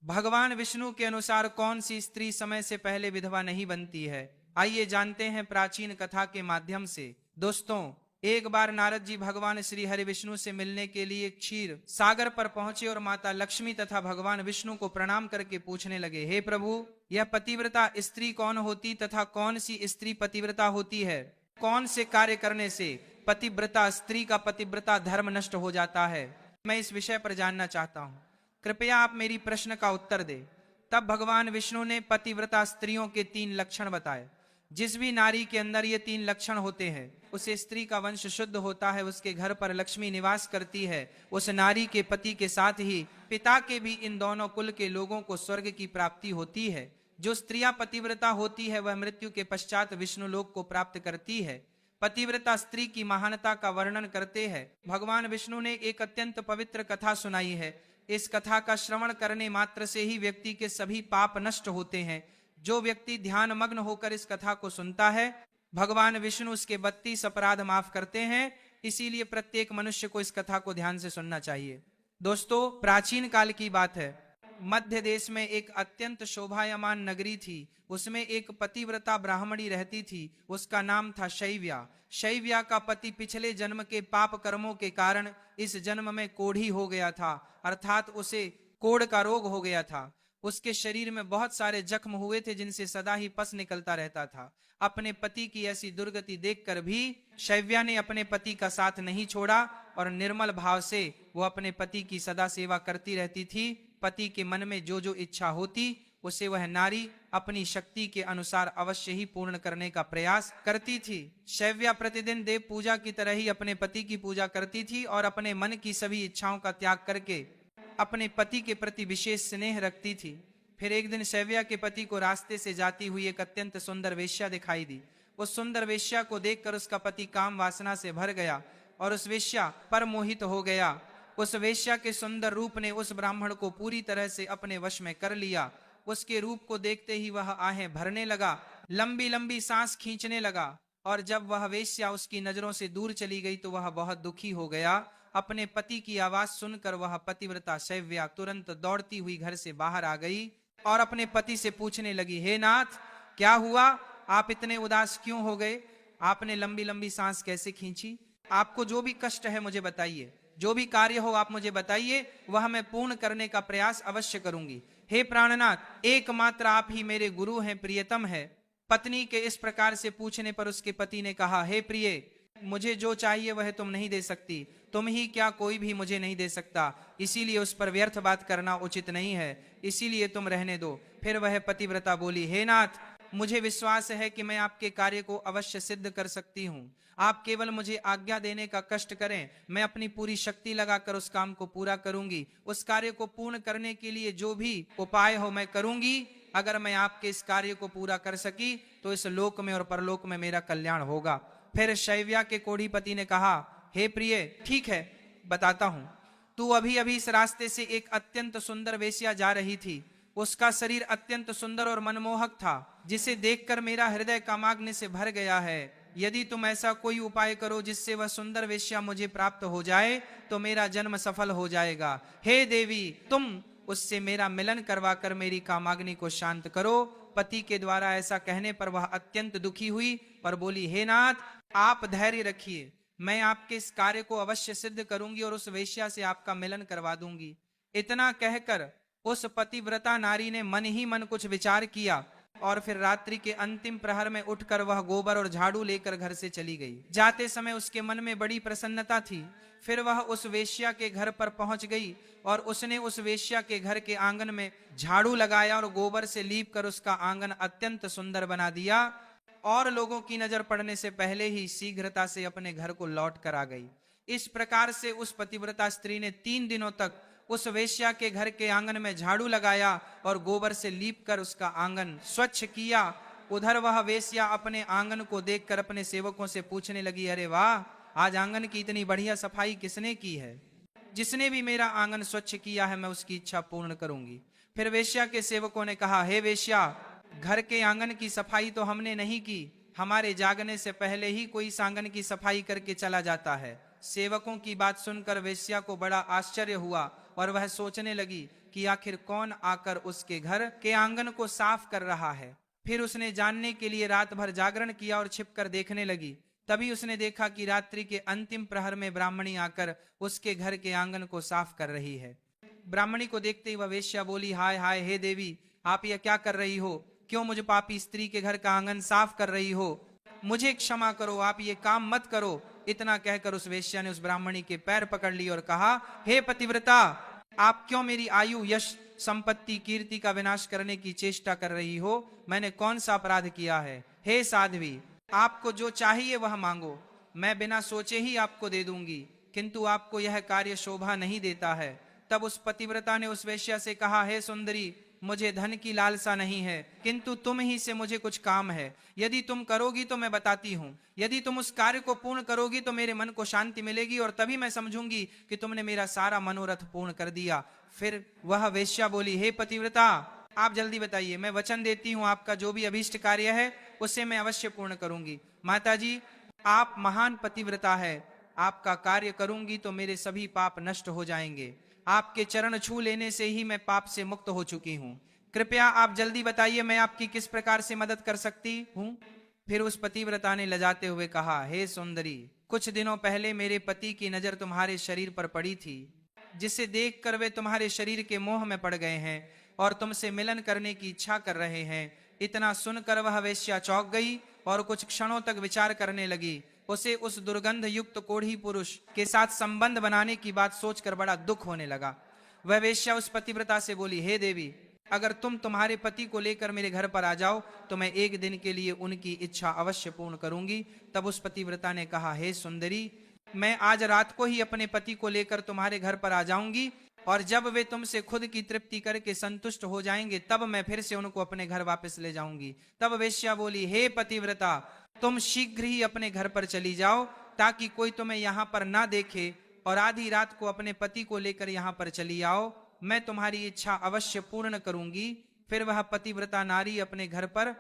भगवान विष्णु के अनुसार कौन सी स्त्री समय से पहले विधवा नहीं बनती है? आइए जानते हैं प्राचीन कथा के माध्यम से। दोस्तों, एक बार नारद जी भगवान श्री हरि विष्णु से मिलने के लिए क्षीर सागर पर पहुंचे और माता लक्ष्मी तथा भगवान विष्णु को प्रणाम करके पूछने लगे, हे प्रभु, यह पतिव्रता स्त्री कौन होती तथा कौन सी स्त्री पतिव्रता होती है? कौन से कार्य करने से पतिव्रता स्त्री का पतिव्रता धर्म नष्ट हो जाता है? मैं इस विषय पर जानना चाहता हूँ, कृपया आप मेरी प्रश्न का उत्तर दे। तब भगवान विष्णु ने पतिव्रता स्त्रियों के 3 लक्षण बताए। जिस भी नारी के अंदर ये 3 लक्षण होते हैं, उस स्त्री का वंश शुद्ध होता है, उसके घर पर लक्ष्मी निवास करती है, उस नारी के पति के साथ ही पिता के भी इन दोनों कुल के लोगों को स्वर्ग की प्राप्ति होती है। जो स्त्रियां पतिव्रता होती है वह मृत्यु के पश्चात विष्णु लोक को प्राप्त करती है। पतिव्रता स्त्री की महानता का वर्णन करते हैं भगवान विष्णु ने एक अत्यंत पवित्र कथा सुनाई है। इस कथा का श्रवण करने मात्र से ही व्यक्ति के सभी पाप नष्ट होते हैं। जो व्यक्ति ध्यान मग्न होकर इस कथा को सुनता है, भगवान विष्णु उसके 32 अपराध माफ करते हैं। इसीलिए प्रत्येक मनुष्य को इस कथा को ध्यान से सुनना चाहिए। दोस्तों, प्राचीन काल की बात है। मध्य देश में एक अत्यंत शोभायमान नगरी थी। उसमें एक पतिव्रता ब्राह्मणी रहती थी। उसका नाम था शैव्या। शैव्या का पति पिछले जन्म के पाप कर्मों के कारण इस जन्म में कोढ़ी हो गया था, अर्थात उसे कोढ़ का रोग हो गया था। उसके शरीर में बहुत सारे जख्म हुए थे जिनसे सदा ही पस निकलता रहता था। अपने पति की ऐसी दुर्गति देखकर भी शैव्या ने अपने पति का साथ नहीं छोड़ा और निर्मल भाव से वो अपने पति की सदा सेवा करती रहती थी। पति के मन में जो जो इच्छा होती उसे वह नारी अपनी शक्ति के अनुसार अवश्य ही पूर्ण करने का प्रयास करती थी। शैव्या प्रतिदिन देव पूजा की तरह ही अपने पति की पूजा करती थी और अपने मन की सभी इच्छाओं का त्याग करके अपने पति के प्रति विशेष स्नेह रखती थी। फिर एक दिन शैव्या के पति को रास्ते से जाती हुई एक अत्यंत सुंदर वेश्या दिखाई दी। उस सुंदर वेश्या को देखकर उसका पति काम वासना से भर गया और उस वेश्या पर मोहित हो गया। उस वेश्या के सुंदर रूप ने उस ब्राह्मण को पूरी तरह से अपने वश में कर लिया। उसके रूप को देखते ही वह आहें भरने लगा, लंबी लंबी सांस खींचने लगा और जब वह वेश्या उसकी नजरों से दूर चली गई तो वह बहुत दुखी हो गया। अपने पति की आवाज सुनकर वह पतिव्रता शैव्या तुरंत दौड़ती हुई घर से बाहर आ गई और अपने पति से पूछने लगी, हे नाथ, क्या हुआ? आप इतने उदास क्यों हो गए? आपने लंबी लंबी सांस कैसे खींची? आपको जो भी कष्ट है मुझे बताइए, जो भी कार्य हो आप मुझे बताइए, वह मैं पूर्ण करने का प्रयास अवश्य करूंगी। हे प्राणनाथ, एकमात्र आप ही मेरे गुरु हैं, प्रियतम है। पत्नी के इस प्रकार से पूछने पर उसके पति ने कहा, हे प्रिय, मुझे जो चाहिए वह तुम नहीं दे सकती, तुम ही क्या कोई भी मुझे नहीं दे सकता, इसीलिए उस पर व्यर्थ बात करना उचित नहीं है, इसीलिए तुम रहने दो। फिर वह पतिव्रता बोली, हे नाथ, मुझे विश्वास है कि मैं आपके कार्य को अवश्य सिद्ध कर सकती हूँ। आप केवल मुझे आज्ञा देने का कष्ट करें, मैं अपनी पूरी शक्ति लगाकर उस काम को पूरा करूंगी। उस कार्य को पूर्ण करने के लिए जो भी उपाय हो मैं करूंगी। अगर मैं आपके इस कार्य को पूरा कर सकी तो इस लोक में और परलोक में मेरा कल्याण होगा। फिर शैव्या के कोढ़ीपति ने कहा, हे प्रिय, ठीक है, बताता हूं। तू अभी अभी इस रास्ते से एक अत्यंत सुंदर वेश्या जा रही थी। उसका शरीर अत्यंत सुंदर और मनमोहक था, जिसे देखकर मेरा हृदय कामाग्नि से भर गया है। यदि तुम ऐसा कोई उपाय करो जिससे वह सुंदर वेश्या मुझे प्राप्त हो जाए तो मेरा जन्म सफल हो जाएगा। हे देवी, तुम उससे मेरा मिलन करवा कर मेरी कामाग्नि को शांत करो। पति के द्वारा ऐसा कहने पर वह अत्यंत दुखी हुई और बोली, हे नाथ, आप धैर्य रखिए, मैं आपके इस कार्य को अवश्य सिद्ध करूंगी और उस वेश्या से आपका मिलन करवा दूंगी। इतना कहकर उस पतिव्रता नारी ने मन ही मन कुछ विचार किया और फिर रात्रि के अंतिम प्रहर में उठकर वह गोबर और झाड़ू लेकर घर से चली गई। जाते समय उसके मन में बड़ी प्रसन्नता थी। फिर वह उस वेश्या के घर पर पहुंच गई और उसने उस वेश्या के घर के आंगन में झाड़ू लगाया और गोबर से लीप कर उसका आंगन अत्यंत सुंदर बना दिया और लोगों की नजर पड़ने से पहले ही शीघ्रता से अपने घर को लौट कर आ गई। इस प्रकार से उस पतिव्रता स्त्री ने 3 दिनों तक उस वेश्या के घर के आंगन में झाड़ू लगाया और गोबर से लीप कर उसका आंगन स्वच्छ किया। उधर वह वेश्या अपने आंगन को देखकर अपने सेवकों से पूछने लगी, अरे वाह, आज आंगन की इतनी बढ़िया सफाई किसने की है? जिसने भी मेरा आंगन स्वच्छ किया है मैं उसकी इच्छा पूर्ण करूंगी। फिर वेश्या के सेवकों ने कहा, हे वेश्या, घर के आंगन की सफाई तो हमने नहीं की, हमारे जागने से पहले ही कोई इस आंगन की सफाई करके चला जाता है। सेवकों की बात सुनकर वेश्या को बड़ा आश्चर्य हुआ और वह सोचने लगी कि आखिर कौन आकर उसके घर के आंगन को साफ कर रहा है। फिर उसने जानने के लिए रात भर जागरण किया और छिपकर देखने लगी। तभी उसने देखा कि रात्रि के अंतिम प्रहर में ब्राह्मणी आकर उसके घर के आंगन को साफ कर रही है। ब्राह्मणी को देखते ही वह वेश्या बोली, हाय हाय, हे देवी, आप यह क्या कर रही हो? क्यों मुझ पापी स्त्री के घर का आंगन साफ कर रही हो? मुझे क्षमा करो, आप ये काम मत करो। इतना कहकर उस वेश्या ने उस ब्राह्मणी के पैर पकड़ लिए और कहा, हे पतिव्रता, आप क्यों मेरी आयु, यश, संपत्ति, कीर्ति का विनाश करने की चेष्टा कर रही हो? मैंने कौन सा अपराध किया है? हे साध्वी, आपको जो चाहिए वह मांगो, मैं बिना सोचे ही आपको दे दूंगी, किंतु आपको यह कार्य शोभा नहीं देता है। तब उस पतिव्रता ने उस वेश्या से कहा, हे सुंदरी, मुझे धन की लालसा नहीं है, किंतु तुम ही से मुझे कुछ काम है। यदि तुम करोगी तो मैं बताती हूँ। यदि तुम उस कार्य को पूर्ण करोगी तो मेरे मन को शांति मिलेगी और तभी मैं समझूंगी कि तुमने मेरा सारा मनोरथ पूर्ण कर दिया। फिर वह वेश्या बोली, हे पतिव्रता, आप जल्दी बताइए, मैं वचन देती हूँ आपका जो भी अभीष्ट कार्य है उसे मैं अवश्य पूर्ण करूंगी। माता जी, आप महान पतिव्रता है, आपका कार्य करूंगी तो मेरे सभी पाप नष्ट हो जाएंगे। आपके चरण छू लेने से ही मैं पाप से मुक्त हो चुकी हूँ। कृपया आप जल्दी बताइए मैं आपकी किस प्रकार से मदद कर सकती हूँ। फिर उस पतिव्रता ने लजाते हुए कहा, हे सुंदरी, कुछ दिनों पहले मेरे पति की नजर तुम्हारे शरीर पर पड़ी थी, जिसे देखकर वे तुम्हारे शरीर के मोह में पड़ गए हैं और तुमसे मिलन करने की इच्छा कर रहे हैं। इतना सुनकर वह वेश्या चौंक गई और कुछ क्षणों तक विचार करने लगी। उसे उस दुर्गंध युक्त कोढ़ी पुरुष के साथ संबंध बनाने की बात सोचकर बड़ा दुख होने लगा। वह वेश्या उस पतिव्रता से बोली, हे देवी, अगर तुम तुम्हारे पति को लेकर मेरे घर पर आ जाओ तो मैं एक दिन के लिए उनकी इच्छा अवश्य पूर्ण करूंगी। तब उस पतिव्रता ने कहा, हे सुंदरी, मैं आज रात को ही अपने पति को लेकर तुम्हारे घर पर आ जाऊंगी और जब वे तुमसे खुद की तृप्ति करके संतुष्ट हो जाएंगे तब मैं फिर से उनको अपने घर वापस ले जाऊंगी। तब वेश्या बोली, हे पतिव्रता, तुम शीघ्र ही अपने घर पर चली जाओ ताकि कोई तुम्हें यहाँ पर ना देखे और आधी रात को अपने पति को लेकर यहाँ पर चली आओ, मैं तुम्हारी इच्छा अवश्य पूर्ण करूंगी। फिर वह पतिव्रता नारी अपने घर पर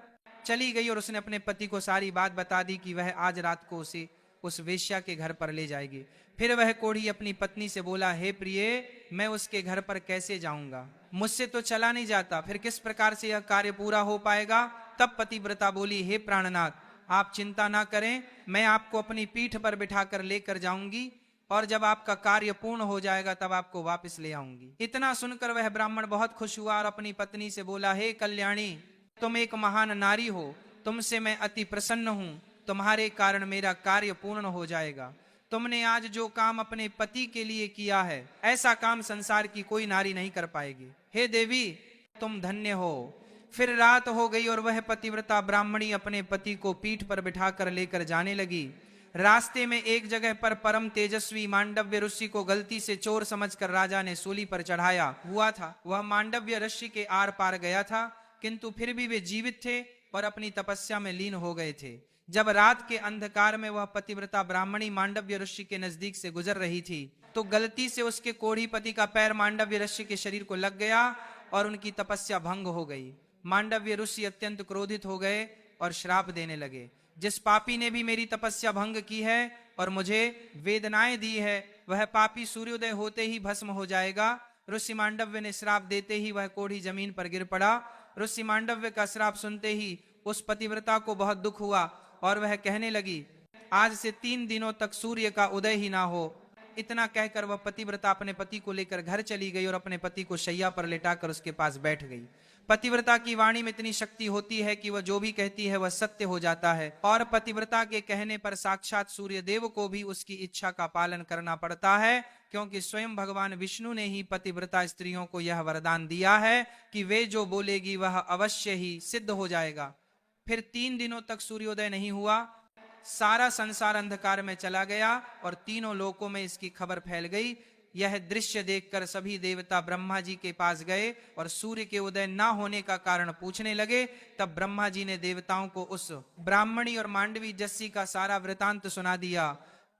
चली गई और उसने अपने पति को सारी बात बता दी कि वह आज रात को उसे उस वेश्या के घर पर ले जाएगी। फिर वह कोढ़ी अपनी पत्नी से बोला, हे प्रिय, मैं उसके घर पर कैसे जाऊंगा? मुझसे तो चला नहीं जाता, फिर किस प्रकार से यह कार्य पूरा हो पाएगा? तब पतिव्रता बोली, हे प्राणनाथ, आप चिंता ना करें, मैं आपको अपनी पीठ पर बिठाकर लेकर जाऊंगी और जब आपका कार्य पूर्ण हो जाएगा तब आपको वापस ले आऊंगी। इतना सुनकर वह ब्राह्मण बहुत खुश हुआ और अपनी पत्नी से बोला, हे कल्याणी, तुम एक महान नारी हो, तुमसे मैं अति प्रसन्न हूं, तुम्हारे कारण मेरा कार्य पूर्ण हो जाएगा। तुमने आज जो काम अपने पति के लिए किया है ऐसा काम संसार की कोई नारी नहीं कर पाएगी। हे देवी, तुम धन्य हो। फिर रात हो गई और वह पतिव्रता ब्राह्मणी अपने पति को पीठ पर बिठाकर लेकर जाने लगी। रास्ते में एक जगह पर परम तेजस्वी मांडव्य ऋषि को गलती से चोर समझकर राजा ने सूली पर चढ़ाया हुआ था। वह मांडव्य ऋषि के आर पार गया था, किंतु फिर भी वे जीवित थे और अपनी तपस्या में लीन हो गए थे। जब रात के अंधकार में वह पतिव्रता ब्राह्मणी मांडव्य ऋषि के नजदीक से गुजर रही थी तो गलती से उसके कोढ़ी पति का पैर मांडव्य ऋषि के शरीर को लग गया और उनकी तपस्या भंग हो गई। मांडव्य ऋषि अत्यंत क्रोधित हो गए और श्राप देने लगे, जिस पापी ने भी मेरी तपस्या भंग की है और मुझे वेदनाएं दी है वह पापी सूर्योदय होते ही भस्म हो जाएगा। ऋषि मांडव्य ने श्राप देते ही वह कोढ़ी जमीन पर गिर पड़ा। ऋषि मांडव्य का श्राप सुनते ही उस पतिव्रता को बहुत दुख हुआ और वह कहने लगी, आज से 3 दिनों तक सूर्य का उदय ही ना हो। इतना कहकर वह पतिव्रता अपने पति को लेकर घर चली गई और अपने पति को शैया पर लेटाकर उसके पास बैठ गई। पतिव्रता की वाणी में इतनी शक्ति होती है कि वह जो भी कहती है वह सत्य हो जाता है और पतिव्रता के कहने पर साक्षात सूर्य देव को भी उसकी इच्छा का पालन करना पड़ता है, क्योंकि स्वयं भगवान विष्णु ने ही पतिव्रता स्त्रियों को यह वरदान दिया है कि वे जो बोलेगी वह अवश्य ही सिद्ध हो जाएगा। फिर 3 दिनों तक सूर्योदय नहीं हुआ, सारा संसार अंधकार में चला गया और तीनों लोकों में इसकी खबर फैल गई। यह दृश्य देखकर सभी देवता ब्रह्मा जी के पास गए और सूर्य के उदय ना होने का कारण पूछने लगे। तब ब्रह्मा जी ने देवताओं को उस ब्राह्मणी और मांडवी जस्सी का सारा वृतांत सुना दिया।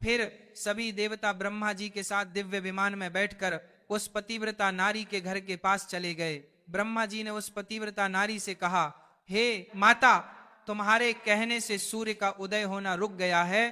फिर सभी देवता ब्रह्मा जी के साथ दिव्य विमान में बैठकर उस पतिव्रता नारी के घर के पास चले गए। ब्रह्मा जी ने उस पतिव्रता नारी से कहा, हे माता, तुम्हारे कहने से सूर्य का उदय होना रुक गया है,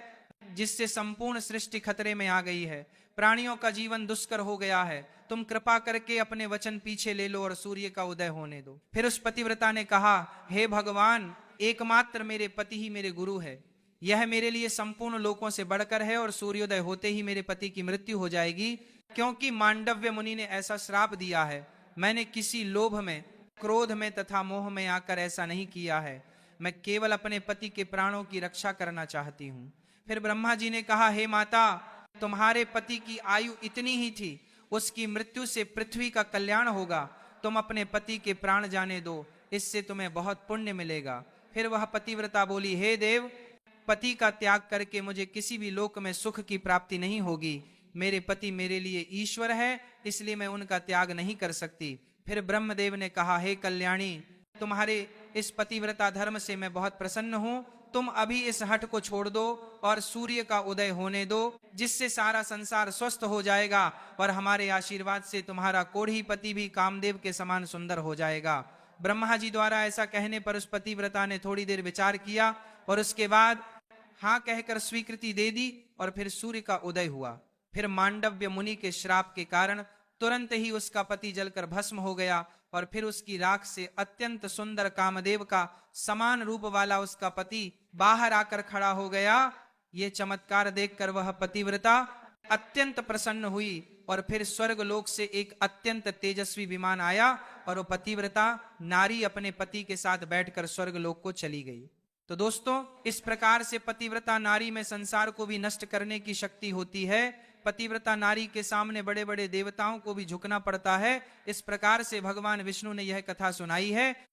जिससे संपूर्ण सृष्टि खतरे में आ गई है, प्राणियों का जीवन दुष्कर हो गया है। तुम कृपा करके अपने वचन पीछे ले लो और सूर्य का उदय होने दो। फिर उस पतिव्रता ने कहा, हे भगवान, एकमात्र मेरे पति ही मेरे गुरु है, यह मेरे लिए संपूर्ण लोकों से बढ़कर है और सूर्योदय होते ही मेरे पति की मृत्यु हो जाएगी, क्योंकि मांडव्य मुनि ने ऐसा श्राप दिया है। मैंने किसी लोभ में, क्रोध में तथा मोह में आकर ऐसा नहीं किया है। मैं केवल अपने पति के प्राणों की रक्षा करना चाहती हूँ। फिर ब्रह्मा जी ने कहा, हे माता, तुम्हारे पति की आयु इतनी ही थी, उसकी मृत्यु से पृथ्वी का कल्याण होगा। तुम अपने पति के प्राण जाने दो, इससे तुम्हें बहुत पुण्य मिलेगा। फिर वह पतिव्रता बोली, हे देव, पति का त्याग करके मुझे किसी भी लोक में सुख की प्राप्ति नहीं होगी। मेरे पति मेरे लिए ईश्वर है, इसलिए मैं उनका त्याग नहीं कर सकती। फिर ब्रह्मदेव ने कहा, हे कल्याणी, तुम्हारे इस पतिव्रता धर्म से मैं बहुत प्रसन्न हूँ। तुम अभी इस हठ को छोड़ दो और सूर्य का उदय होने दो, जिससे सारा संसार स्वस्थ हो जाएगा और हमारे आशीर्वाद से तुम्हारा कोढ़ी पति भी कामदेव के समान सुंदर हो जाएगा। ब्रह्मा जी द्वारा ऐसा कहने पर उस पतिव्रता ने थोड़ी देर विचार किया और उसके बाद हाँ कहकर स्वीकृति दे दी और फिर सूर्य का उदय हुआ। फिर मांडव्य मुनि के श्राप के कारण तुरंत ही उसका पति जलकर भस्म हो गया और फिर उसकी राख से अत्यंत सुंदर कामदेव का समान रूप वाला उसका पति बाहर आकर खड़ा हो गया। ये चमत्कार देखकर वह पतिव्रता अत्यंत प्रसन्न हुई और फिर स्वर्ग लोक से एक अत्यंत तेजस्वी विमान आया और वो पतिव्रता नारी अपने पति के साथ बैठकर स्वर्ग लोक को चली गई। तो दोस्तों, इस प्रकार से पतिव्रता नारी में संसार को भी नष्ट करने की शक्ति होती है। पतिव्रता नारी के सामने बड़े बड़े देवताओं को भी झुकना पड़ता है। इस प्रकार से भगवान विष्णु ने यह कथा सुनाई है।